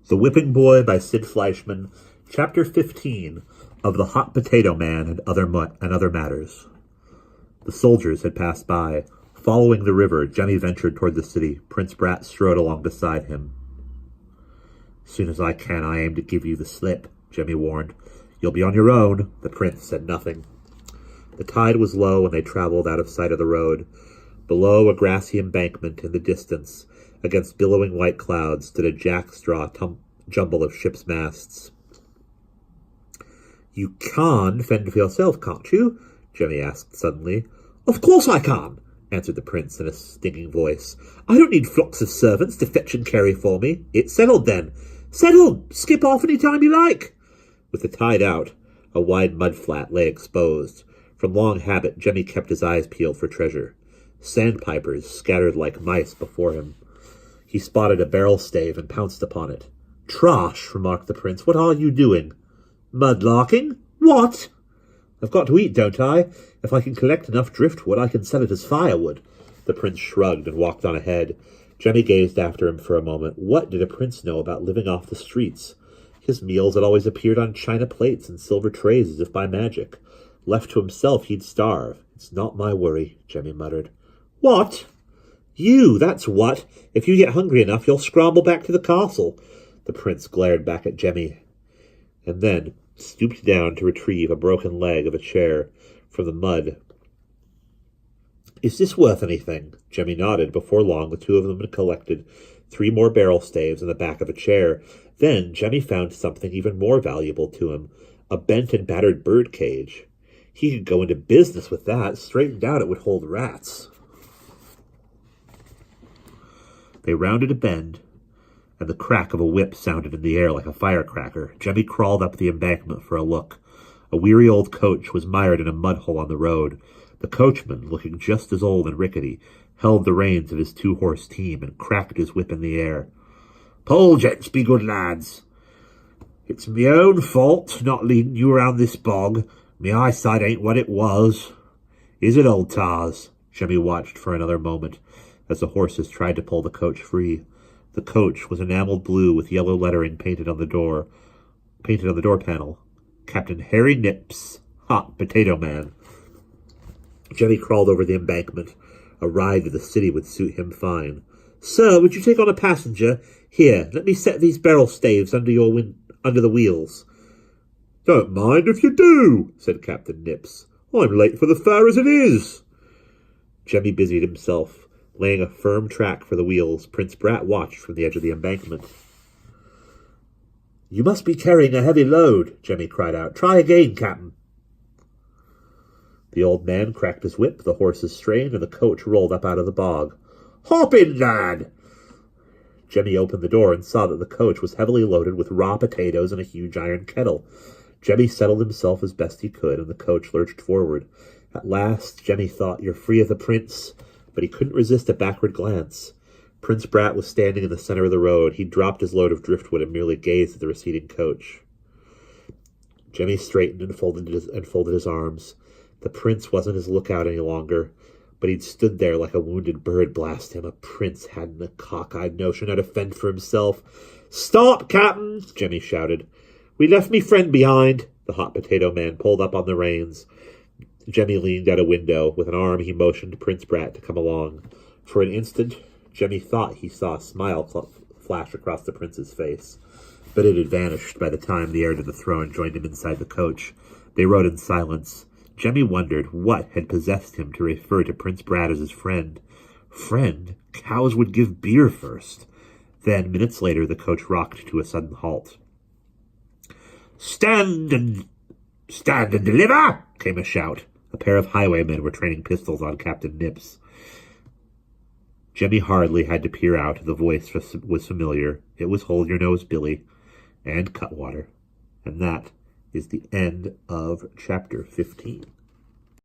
The Whipping Boy by Sid Fleischman, Chapter 15 of The Hot Potato Man and Other Matters. The soldiers had passed by. Following the river, Jemmy ventured toward the city. Prince Brat strode along beside him. "As soon as I can, I aim to give you the slip," Jemmy warned. "You'll be on your own." The prince said nothing. The tide was low and they traveled out of sight of the road. Below a grassy embankment in the distance, against billowing white clouds, stood a jackstraw jumble of ship's masts. "You can fend for yourself, can't you?" Jemmy asked suddenly. "Of course I can," answered the prince in a stinging voice. "I don't need flocks of servants to fetch and carry for me. It's settled then. Settled! Skip off any time you like." With the tide out, a wide mudflat lay exposed. From long habit, Jemmy kept his eyes peeled for treasure. Sandpipers scattered like mice before him. He spotted a barrel stave and pounced upon it. "Trash," remarked the prince. "What are you doing?" "Mudlarking? What?" "I've got to eat, don't I? If I can collect enough driftwood, I can sell it as firewood." The prince shrugged and walked on ahead. Jemmy gazed after him for a moment. What did a prince know about living off the streets? His meals had always appeared on china plates and silver trays as if by magic. Left to himself, he'd starve. "It's not my worry," Jemmy muttered. "What?" "You, that's what. If you get hungry enough, you'll scramble back to the castle." The prince glared back at Jemmy, and then stooped down to retrieve a broken leg of a chair from the mud. "Is this worth anything?" Jemmy nodded. Before long, the two of them had collected 3 more barrel staves in the back of a chair. Then Jemmy found something even more valuable to him, a bent and battered bird cage. He could go into business with that. Straightened out, it would hold rats. They rounded a bend, and the crack of a whip sounded in the air like a firecracker. Jemmy crawled up the embankment for a look. A weary old coach was mired in a mud hole on the road. The coachman, looking just as old and rickety, held the reins of his 2-horse team and cracked his whip in the air. "Pull, gents, be good lads. It's me own fault not leading you around this bog. Me eyesight ain't what it was. Is it, old tars?" Jemmy watched for another moment as the horses tried to pull the coach free. The coach was enameled blue with yellow lettering painted on the door panel. "Captain Harry Nips, Hot Potato Man." Jemmy crawled over the embankment. A ride to the city would suit him fine. "Sir, would you take on a passenger? Here, let me set these barrel staves under the wheels." "Don't mind if you do," said Captain Nips. "I'm late for the fair as it is." Jemmy busied himself, laying a firm track for the wheels. Prince Brat watched from the edge of the embankment. "You must be carrying a heavy load," Jemmy cried out. "Try again, Captain." The old man cracked his whip, the horses strained, and the coach rolled up out of the bog. "Hop in, lad!" Jemmy opened the door and saw that the coach was heavily loaded with raw potatoes and a huge iron kettle. Jemmy settled himself as best he could, and the coach lurched forward. At last, Jemmy thought, "You're free of the prince," but he couldn't resist a backward glance. Prince Brat was standing in the center of the road. He dropped his load of driftwood and merely gazed at the receding coach. Jemmy straightened and folded his arms. The prince wasn't his lookout any longer, but he'd stood there like a wounded bird. Blast him, a prince hadn't a cockeyed notion how to fend for himself. "Stop, Captain!" Jemmy shouted. "We left me friend behind." The Hot Potato Man pulled up on the reins. Jemmy leaned out a window. With an arm, he motioned to Prince Brat to come along. For an instant, Jemmy thought he saw a smile flash across the prince's face, but it had vanished by the time the heir to the throne joined him inside the coach. They rode in silence. Jemmy wondered what had possessed him to refer to Prince Brat as his friend. Friend? Cows would give beer first. Then, minutes later, the coach rocked to a sudden halt. Stand and deliver!" came a shout. A pair of highwaymen were training pistols on Captain Nips. Jemmy hardly had to peer out. The voice was familiar. It was Hold Your Nose, Billy, and Cutwater. And that is the end of Chapter 15.